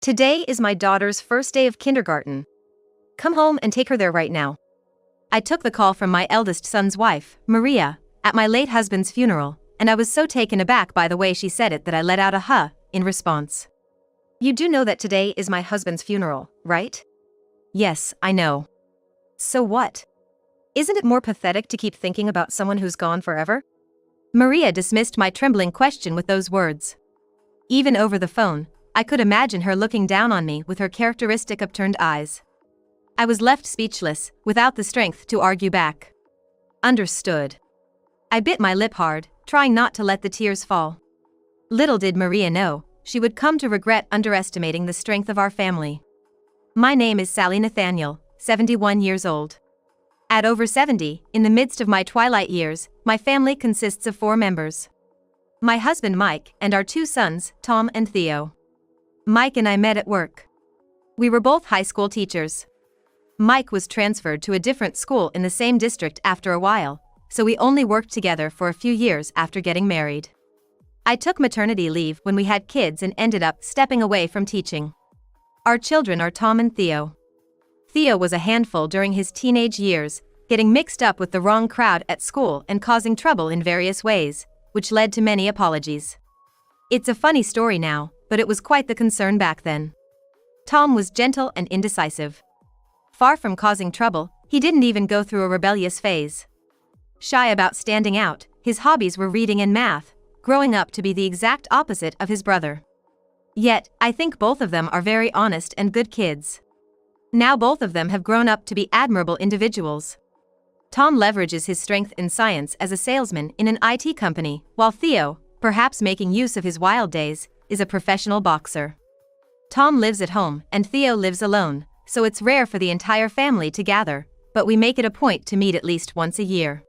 Today is my daughter's first day of kindergarten. Come home and take her there right now. I took the call from my eldest son's wife, Maria, at my late husband's funeral, and I was so taken aback by the way she said it that I let out a huh in response. You do know that today is my husband's funeral, right? Yes, I know. So what? Isn't it more pathetic to keep thinking about someone who's gone forever? Maria dismissed my trembling question with those words. Even over the phone, I could imagine her looking down on me with her characteristic upturned eyes. I was left speechless, without the strength to argue back. Understood. I bit my lip hard, trying not to let the tears fall. Little did Maria know, she would come to regret underestimating the strength of our family. My name is Sally Nathaniel, 71 years old. At over 70, in the midst of my twilight years, my family consists of 4 members. My husband Mike and our 2 sons, Tom and Theo. Mike and I met at work. We were both high school teachers. Mike was transferred to a different school in the same district after a while, so we only worked together for a few years after getting married. I took maternity leave when we had kids and ended up stepping away from teaching. Our children are Tom and Theo. Theo was a handful during his teenage years, getting mixed up with the wrong crowd at school and causing trouble in various ways, which led to many apologies. It's a funny story now, but it was quite the concern back then. Tom was gentle and indecisive. Far from causing trouble, he didn't even go through a rebellious phase. Shy about standing out, his hobbies were reading and math, growing up to be the exact opposite of his brother. Yet, I think both of them are very honest and good kids. Now both of them have grown up to be admirable individuals. Tom leverages his strength in science as a salesman in an IT company, while Theo, perhaps making use of his wild days, is a professional boxer. Tom lives at home and Theo lives alone, so it's rare for the entire family to gather, but we make it a point to meet at least once a year.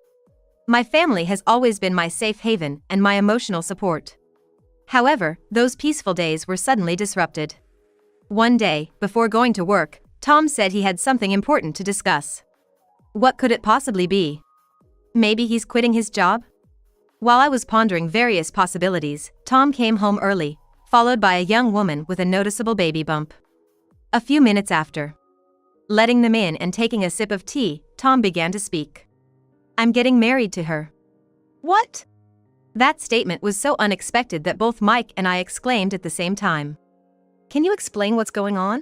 My family has always been my safe haven and my emotional support. However, those peaceful days were suddenly disrupted. One day, before going to work, Tom said he had something important to discuss. What could it possibly be? Maybe he's quitting his job? While I was pondering various possibilities, Tom came home early, followed by a young woman with a noticeable baby bump. A few minutes after, letting them in and taking a sip of tea, Tom began to speak. I'm getting married to her. What? That statement was so unexpected that both Mike and I exclaimed at the same time. Can you explain what's going on?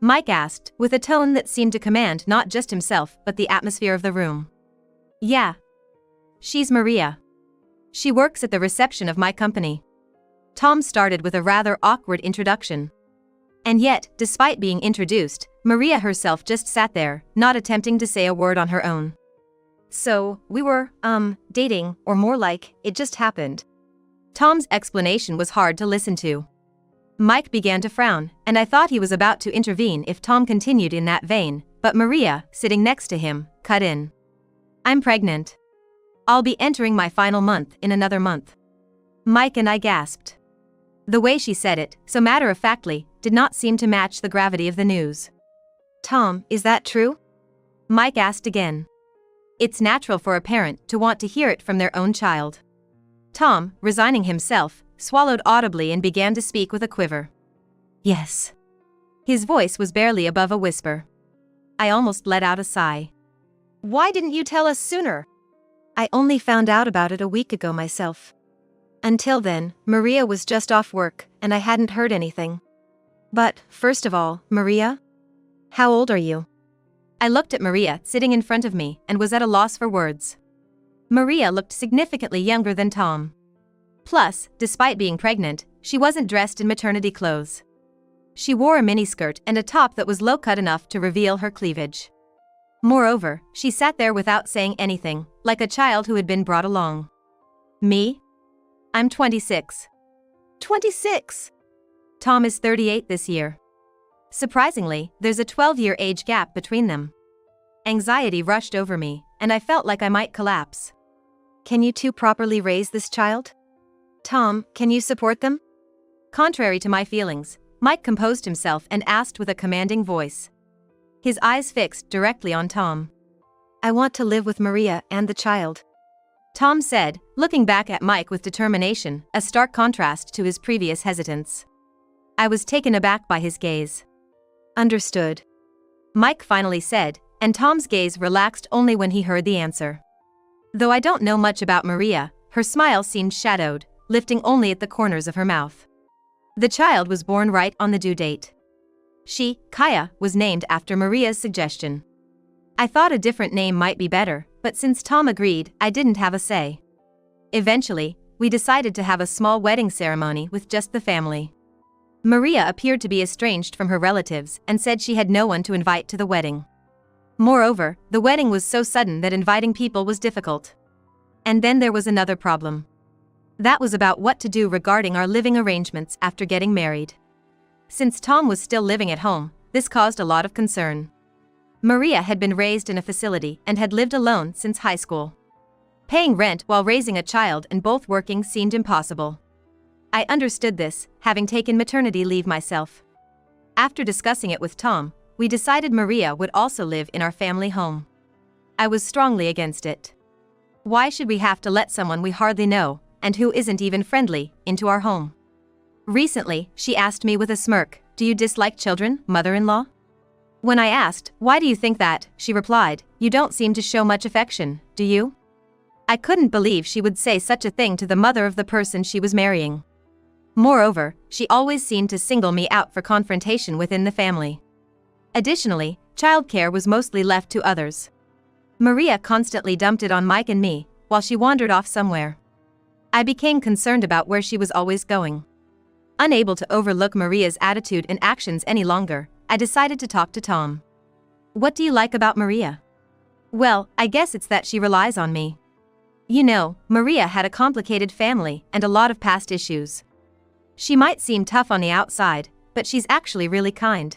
Mike asked, with a tone that seemed to command not just himself but the atmosphere of the room. Yeah. She's Maria. She works at the reception of my company. Tom started with a rather awkward introduction. And yet, despite being introduced, Maria herself just sat there, not attempting to say a word on her own. So, we were, dating, or more like, it just happened. Tom's explanation was hard to listen to. Mike began to frown, and I thought he was about to intervene if Tom continued in that vein, but Maria, sitting next to him, cut in. I'm pregnant. I'll be entering my final month in another month. Mike and I gasped. The way she said it, so matter-of-factly, did not seem to match the gravity of the news. Tom, is that true? Mike asked again. It's natural for a parent to want to hear it from their own child. Tom, resigning himself, swallowed audibly and began to speak with a quiver. Yes. His voice was barely above a whisper. I almost let out a sigh. Why didn't you tell us sooner? I only found out about it a week ago myself. Until then, Maria was just off work, and I hadn't heard anything. But, first of all, Maria? How old are you? I looked at Maria sitting in front of me and was at a loss for words. Maria looked significantly younger than Tom. Plus, despite being pregnant, she wasn't dressed in maternity clothes. She wore a miniskirt and a top that was low-cut enough to reveal her cleavage. Moreover, she sat there without saying anything, like a child who had been brought along. Me? I'm 26. 26? Tom is 38 this year. Surprisingly, there's a 12-year age gap between them. Anxiety rushed over me, and I felt like I might collapse. Can you two properly raise this child? Tom, can you support them? Contrary to my feelings, Mike composed himself and asked with a commanding voice. His eyes fixed directly on Tom. I want to live with Maria and the child. Tom said, looking back at Mike with determination, a stark contrast to his previous hesitance. I was taken aback by his gaze. Understood, Mike finally said, and Tom's gaze relaxed only when he heard the answer. Though I don't know much about Maria, her smile seemed shadowed, lifting only at the corners of her mouth. The child was born right on the due date. She, Kaya, was named after Maria's suggestion. I thought a different name might be better, but since Tom agreed, I didn't have a say. Eventually, we decided to have a small wedding ceremony with just the family. Maria appeared to be estranged from her relatives and said she had no one to invite to the wedding. Moreover, the wedding was so sudden that inviting people was difficult. And then there was another problem. That was about what to do regarding our living arrangements after getting married. Since Tom was still living at home, this caused a lot of concern. Maria had been raised in a facility and had lived alone since high school. Paying rent while raising a child and both working seemed impossible. I understood this, having taken maternity leave myself. After discussing it with Tom, we decided Maria would also live in our family home. I was strongly against it. Why should we have to let someone we hardly know, and who isn't even friendly, into our home? Recently, she asked me with a smirk, "Do you dislike children, mother-in-law?" When I asked, "Why do you think that?" she replied, "You don't seem to show much affection, do you?" I couldn't believe she would say such a thing to the mother of the person she was marrying. Moreover, she always seemed to single me out for confrontation within the family. Additionally, childcare was mostly left to others. Maria constantly dumped it on Mike and me, while she wandered off somewhere. I became concerned about where she was always going. Unable to overlook Maria's attitude and actions any longer, I decided to talk to Tom. "What do you like about Maria?" "Well, I guess it's that she relies on me. You know, Maria had a complicated family and a lot of past issues. She might seem tough on the outside, but she's actually really kind."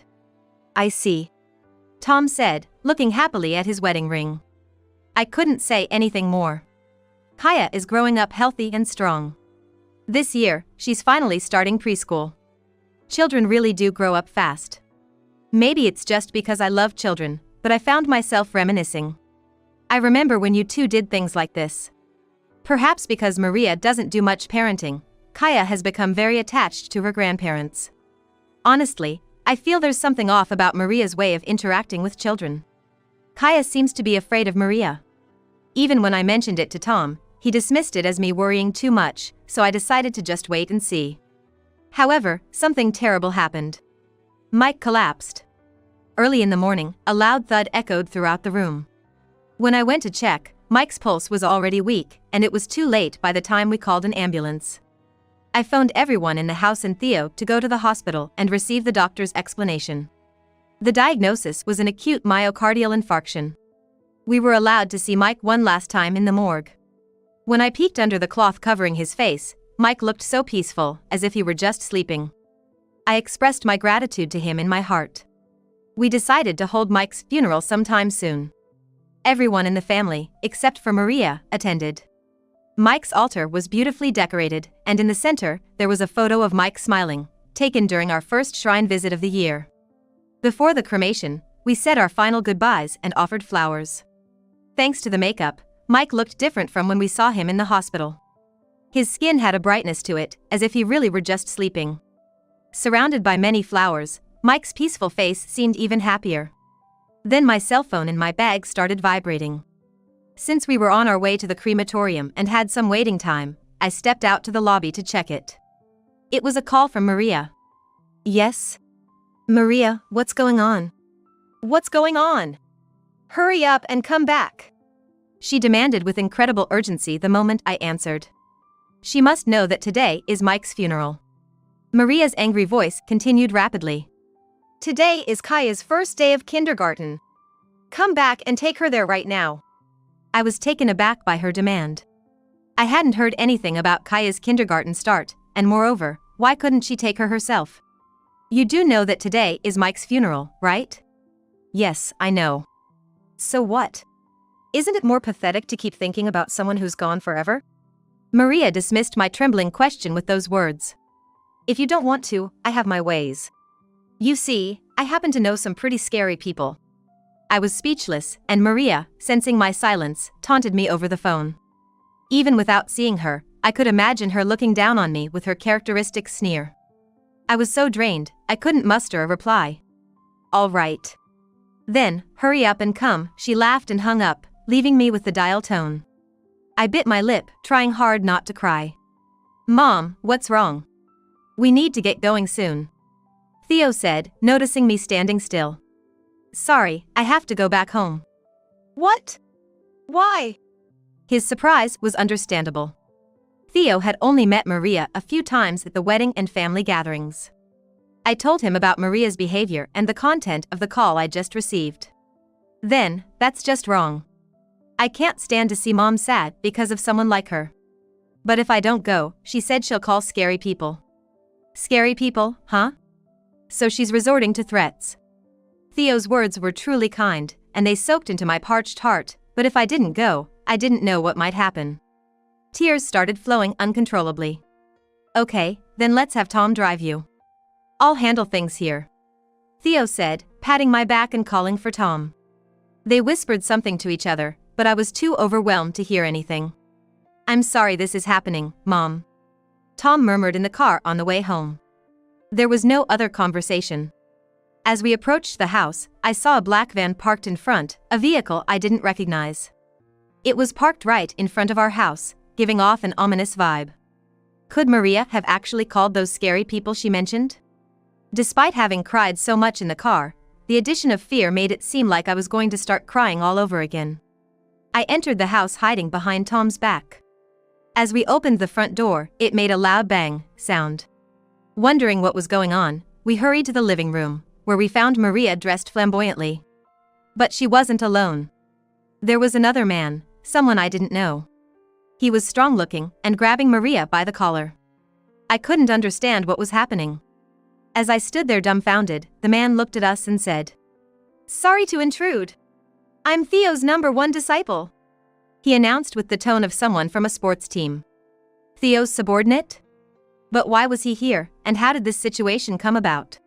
"I see," Tom said, looking happily at his wedding ring. I couldn't say anything more. Kaya is growing up healthy and strong. This year, she's finally starting preschool. Children really do grow up fast. Maybe it's just because I love children, but I found myself reminiscing. I remember when you two did things like this. Perhaps because Maria doesn't do much parenting, Kaya has become very attached to her grandparents. Honestly, I feel there's something off about Maria's way of interacting with children. Kaya seems to be afraid of Maria. Even when I mentioned it to Tom, he dismissed it as me worrying too much, so I decided to just wait and see. However, something terrible happened. Mike collapsed. Early in the morning, a loud thud echoed throughout the room. When I went to check, Mike's pulse was already weak, and it was too late by the time we called an ambulance. I phoned everyone in the house and Theo to go to the hospital and receive the doctor's explanation. The diagnosis was an acute myocardial infarction. We were allowed to see Mike one last time in the morgue. When I peeked under the cloth covering his face, Mike looked so peaceful, as if he were just sleeping. I expressed my gratitude to him in my heart. We decided to hold Mike's funeral sometime soon. Everyone in the family, except for Maria, attended. Mike's altar was beautifully decorated, and in the center, there was a photo of Mike smiling, taken during our first shrine visit of the year. Before the cremation, we said our final goodbyes and offered flowers. Thanks to the makeup, Mike looked different from when we saw him in the hospital. His skin had a brightness to it, as if he really were just sleeping. Surrounded by many flowers, Mike's peaceful face seemed even happier. Then my cell phone in my bag started vibrating. Since we were on our way to the crematorium and had some waiting time, I stepped out to the lobby to check it. It was a call from Maria. "Yes? Maria, what's going on?" "What's going on? Hurry up and come back," she demanded with incredible urgency the moment I answered. She must know that today is Mike's funeral. Maria's angry voice continued rapidly. "Today is Kaya's first day of kindergarten. Come back and take her there right now." I was taken aback by her demand. I hadn't heard anything about Kaya's kindergarten start, and moreover, why couldn't she take her herself? "You do know that today is Mike's funeral, right?" "Yes, I know." "So what? Isn't it more pathetic to keep thinking about someone who's gone forever?" Maria dismissed my trembling question with those words. "If you don't want to, I have my ways. You see, I happen to know some pretty scary people." I was speechless, and Maria, sensing my silence, taunted me over the phone. Even without seeing her, I could imagine her looking down on me with her characteristic sneer. I was so drained, I couldn't muster a reply. All right. Then, hurry up and come, she laughed and hung up, leaving me with the dial tone. I bit my lip, trying hard not to cry. Mom, what's wrong? We need to get going soon. Theo said, noticing me standing still. Sorry, I have to go back home. What? Why? His surprise was understandable. Theo had only met Maria a few times at the wedding and family gatherings. I told him about Maria's behavior and the content of the call I just received. Then, that's just wrong. I can't stand to see Mom sad because of someone like her. But if I don't go, she said she'll call scary people. Scary people, huh? So she's resorting to threats. Theo's words were truly kind, and they soaked into my parched heart, but if I didn't go, I didn't know what might happen. Tears started flowing uncontrollably. Okay, then let's have Tom drive you. I'll handle things here. Theo said, patting my back and calling for Tom. They whispered something to each other, but I was too overwhelmed to hear anything. I'm sorry this is happening, Mom. Tom murmured in the car on the way home. There was no other conversation. As we approached the house, I saw a black van parked in front, a vehicle I didn't recognize. It was parked right in front of our house, giving off an ominous vibe. Could Maria have actually called those scary people she mentioned? Despite having cried so much in the car, the addition of fear made it seem like I was going to start crying all over again. I entered the house hiding behind Tom's back. As we opened the front door, it made a loud bang sound. Wondering what was going on, we hurried to the living room, where we found Maria dressed flamboyantly. But she wasn't alone. There was another man, someone I didn't know. He was strong-looking and grabbing Maria by the collar. I couldn't understand what was happening. As I stood there dumbfounded, the man looked at us and said, "Sorry to intrude. I'm Theo's #1 disciple," he announced with the tone of someone from a sports team. Theo's subordinate? But why was he here, and how did this situation come about?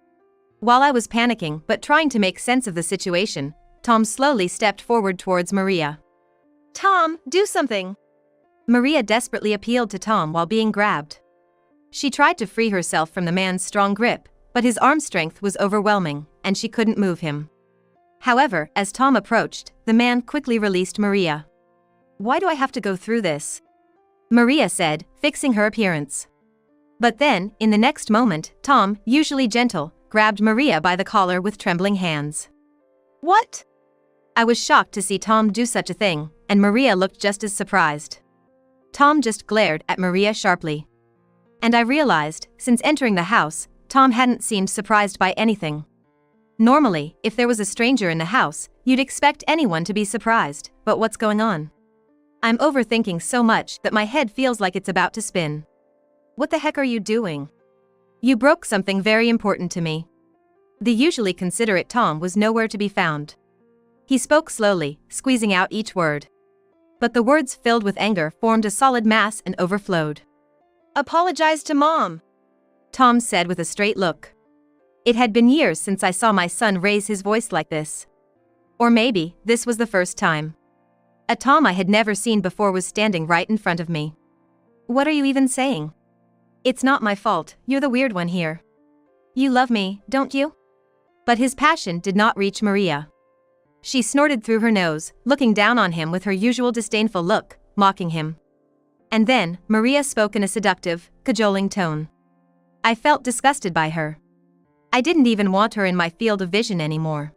While I was panicking but trying to make sense of the situation, Tom slowly stepped forward towards Maria. Tom, do something. Maria desperately appealed to Tom while being grabbed. She tried to free herself from the man's strong grip, but his arm strength was overwhelming, and she couldn't move him. However, as Tom approached, the man quickly released Maria. Why do I have to go through this? Maria said, fixing her appearance. But then, in the next moment, Tom, usually gentle, grabbed Maria by the collar with trembling hands. What? I was shocked to see Tom do such a thing, and Maria looked just as surprised. Tom just glared at Maria sharply. And I realized, since entering the house, Tom hadn't seemed surprised by anything. Normally, if there was a stranger in the house, you'd expect anyone to be surprised, but what's going on? I'm overthinking so much that my head feels like it's about to spin. What the heck are you doing? You broke something very important to me. The usually considerate Tom was nowhere to be found. He spoke slowly, squeezing out each word. But the words filled with anger formed a solid mass and overflowed. Apologize to Mom, Tom said with a straight look. It had been years since I saw my son raise his voice like this. Or maybe, this was the first time. A Tom I had never seen before was standing right in front of me. What are you even saying? It's not my fault, you're the weird one here. You love me, don't you? But his passion did not reach Maria. She snorted through her nose, looking down on him with her usual disdainful look, mocking him. And then, Maria spoke in a seductive, cajoling tone. I felt disgusted by her. I didn't even want her in my field of vision anymore.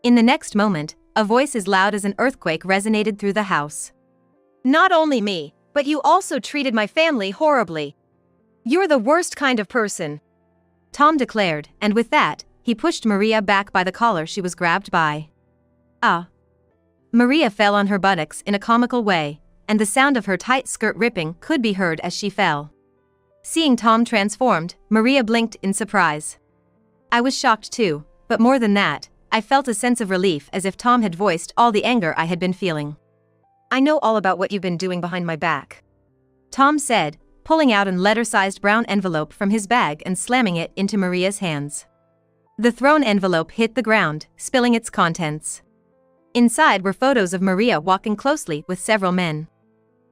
In the next moment, a voice as loud as an earthquake resonated through the house. Not only me, but you also treated my family horribly. You're the worst kind of person, Tom declared, and with that, he pushed Maria back by the collar she was grabbed by. Ah. Maria fell on her buttocks in a comical way, and the sound of her tight skirt ripping could be heard as she fell. Seeing Tom transformed, Maria blinked in surprise. I was shocked too, but more than that, I felt a sense of relief as if Tom had voiced all the anger I had been feeling. I know all about what you've been doing behind my back, Tom said, pulling out an letter-sized brown envelope from his bag and slamming it into Maria's hands. The thrown envelope hit the ground, spilling its contents. Inside were photos of Maria walking closely with several men.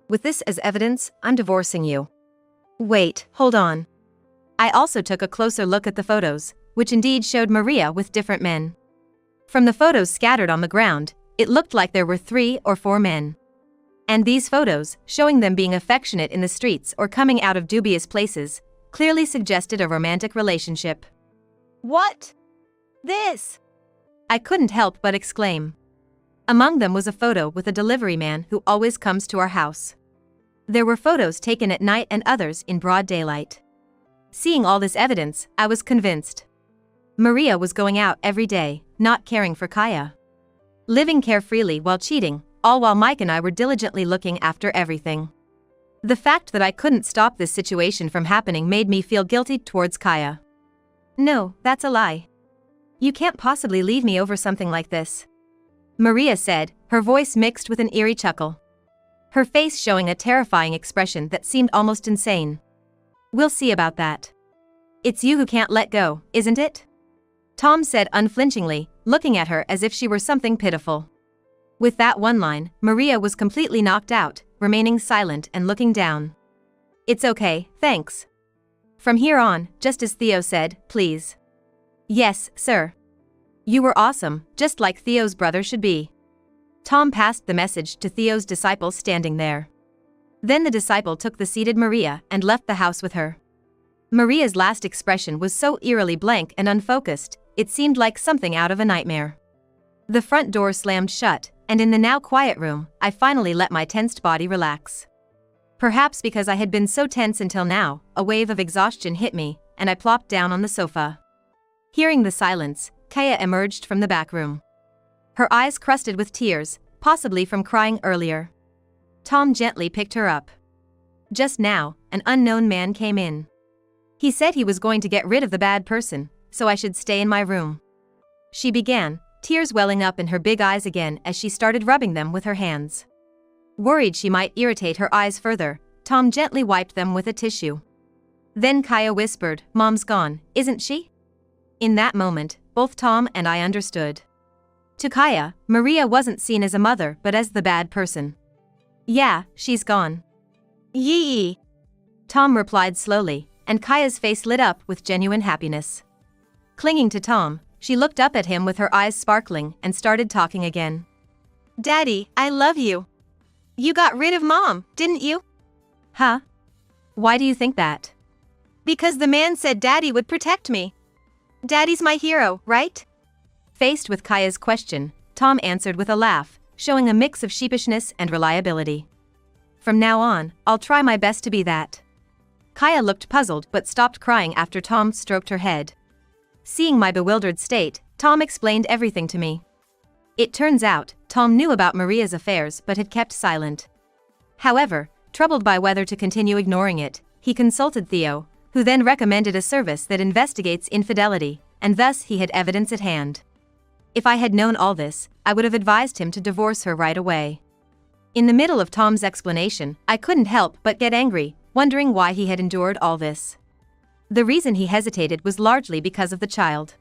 With this as evidence, I'm divorcing you. Wait, hold on. I also took a closer look at the photos, which indeed showed Maria with different men. From the photos scattered on the ground, it looked like there were 3 or 4 men. And these photos, showing them being affectionate in the streets or coming out of dubious places, clearly suggested a romantic relationship. What? This? I couldn't help but exclaim. Among them was a photo with a delivery man who always comes to our house. There were photos taken at night and others in broad daylight. Seeing all this evidence, I was convinced. Maria was going out every day, not caring for Kaya. Living carefreely while cheating, all while Mike and I were diligently looking after everything. The fact that I couldn't stop this situation from happening made me feel guilty towards Kaya. No, that's a lie. You can't possibly leave me over something like this, Maria said, her voice mixed with an eerie chuckle. Her face showing a terrifying expression that seemed almost insane. We'll see about that. It's you who can't let go, isn't it? Tom said unflinchingly, looking at her as if she were something pitiful. With that one line, Maria was completely knocked out, remaining silent and looking down. It's okay, thanks. From here on, just as Theo said, please. Yes, sir. You were awesome, just like Theo's brother should be. Tom passed the message to Theo's disciple standing there. Then the disciple took the seated Maria and left the house with her. Maria's last expression was so eerily blank and unfocused, it seemed like something out of a nightmare. The front door slammed shut, and in the now quiet room, I finally let my tensed body relax. Perhaps because I had been so tense until now, a wave of exhaustion hit me, and I plopped down on the sofa. Hearing the silence, Kaya emerged from the back room. Her eyes crusted with tears, possibly from crying earlier. Tom gently picked her up. Just now, an unknown man came in. He said he was going to get rid of the bad person, so I should stay in my room. She began, tears welling up in her big eyes again as she started rubbing them with her hands. Worried she might irritate her eyes further, Tom gently wiped them with a tissue. Then Kaya whispered, "Mom's gone, isn't she?" In that moment, both Tom and I understood. To Kaya, Maria wasn't seen as a mother but as the bad person. "Yeah, she's gone." Yee. Tom replied slowly, and Kaya's face lit up with genuine happiness. Clinging to Tom, she looked up at him with her eyes sparkling and started talking again. Daddy, I love you. You got rid of Mom, didn't you? Huh? Why do you think that? Because the man said Daddy would protect me. Daddy's my hero, right? Faced with Kaya's question, Tom answered with a laugh, showing a mix of sheepishness and reliability. From now on, I'll try my best to be that. Kaya looked puzzled but stopped crying after Tom stroked her head. Seeing my bewildered state, Tom explained everything to me. It turns out, Tom knew about Maria's affairs but had kept silent. However, troubled by whether to continue ignoring it, he consulted Theo, who then recommended a service that investigates infidelity, and thus he had evidence at hand. If I had known all this, I would have advised him to divorce her right away. In the middle of Tom's explanation, I couldn't help but get angry, wondering why he had endured all this. The reason he hesitated was largely because of the child.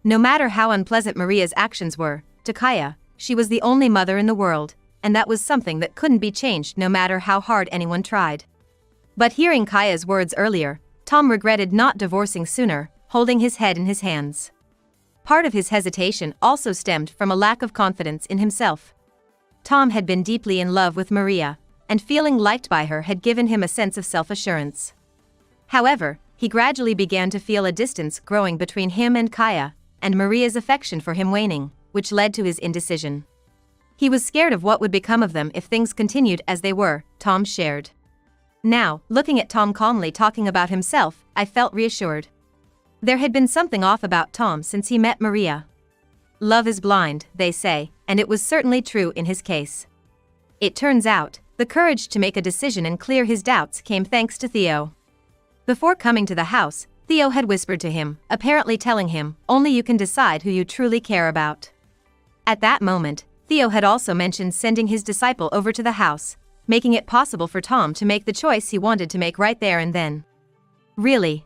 No matter how unpleasant Maria's actions were, to Kaya, she was the only mother in the world, and that was something that couldn't be changed no matter how hard anyone tried. But hearing Kaya's words earlier, Tom regretted not divorcing sooner, holding his head in his hands. Part of his hesitation also stemmed from a lack of confidence in himself. Tom had been deeply in love with Maria, and feeling liked by her had given him a sense of self-assurance. However, he gradually began to feel a distance growing between him and Kaya, and Maria's affection for him waning, which led to his indecision. He was scared of what would become of them if things continued as they were, Tom shared. Now, looking at Tom calmly talking about himself, I felt reassured. There had been something off about Tom since he met Maria. Love is blind, they say, and it was certainly true in his case. It turns out, the courage to make a decision and clear his doubts came thanks to Theo. Before coming to the house, Theo had whispered to him, apparently telling him, only you can decide who you truly care about. At that moment, Theo had also mentioned sending his disciple over to the house, making it possible for Tom to make the choice he wanted to make right there and then. Really?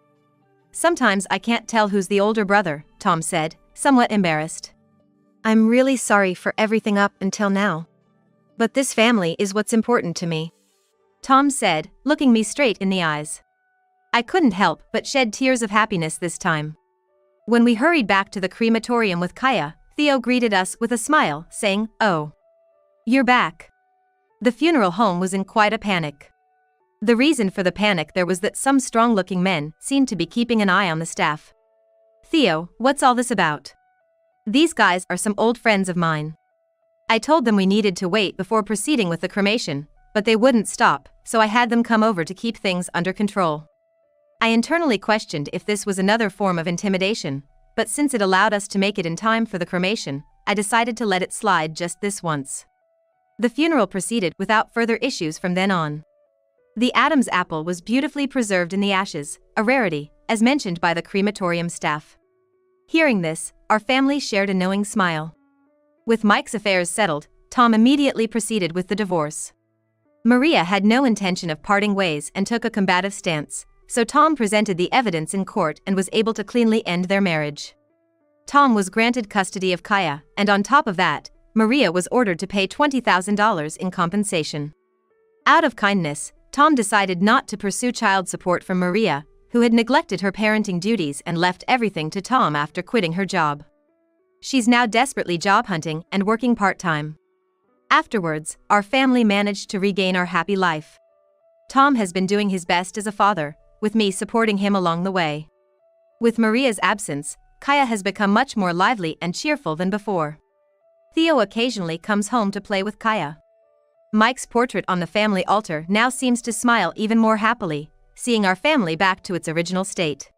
Sometimes I can't tell who's the older brother, Tom said, somewhat embarrassed. I'm really sorry for everything up until now. But this family is what's important to me, Tom said, looking me straight in the eyes. I couldn't help but shed tears of happiness this time. When we hurried back to the crematorium with Kaya, Theo greeted us with a smile, saying, "Oh, you're back." The funeral home was in quite a panic. The reason for the panic there was that some strong-looking men seemed to be keeping an eye on the staff. "Theo, what's all this about?" "These guys are some old friends of mine. I told them we needed to wait before proceeding with the cremation, but they wouldn't stop, so I had them come over to keep things under control." I internally questioned if this was another form of intimidation, but since it allowed us to make it in time for the cremation, I decided to let it slide just this once. The funeral proceeded without further issues from then on. The Adam's apple was beautifully preserved in the ashes, a rarity, as mentioned by the crematorium staff. Hearing this, our family shared a knowing smile. With Mike's affairs settled, Tom immediately proceeded with the divorce. Maria had no intention of parting ways and took a combative stance, so Tom presented the evidence in court and was able to cleanly end their marriage. Tom was granted custody of Kaya, and on top of that, Maria was ordered to pay $20,000 in compensation. Out of kindness, Tom decided not to pursue child support from Maria, who had neglected her parenting duties and left everything to Tom after quitting her job. She's now desperately job hunting and working part-time. Afterwards, our family managed to regain our happy life. Tom has been doing his best as a father, with me supporting him along the way. With Maria's absence, Kaya has become much more lively and cheerful than before. Theo occasionally comes home to play with Kaya. Mike's portrait on the family altar now seems to smile even more happily, seeing our family back to its original state.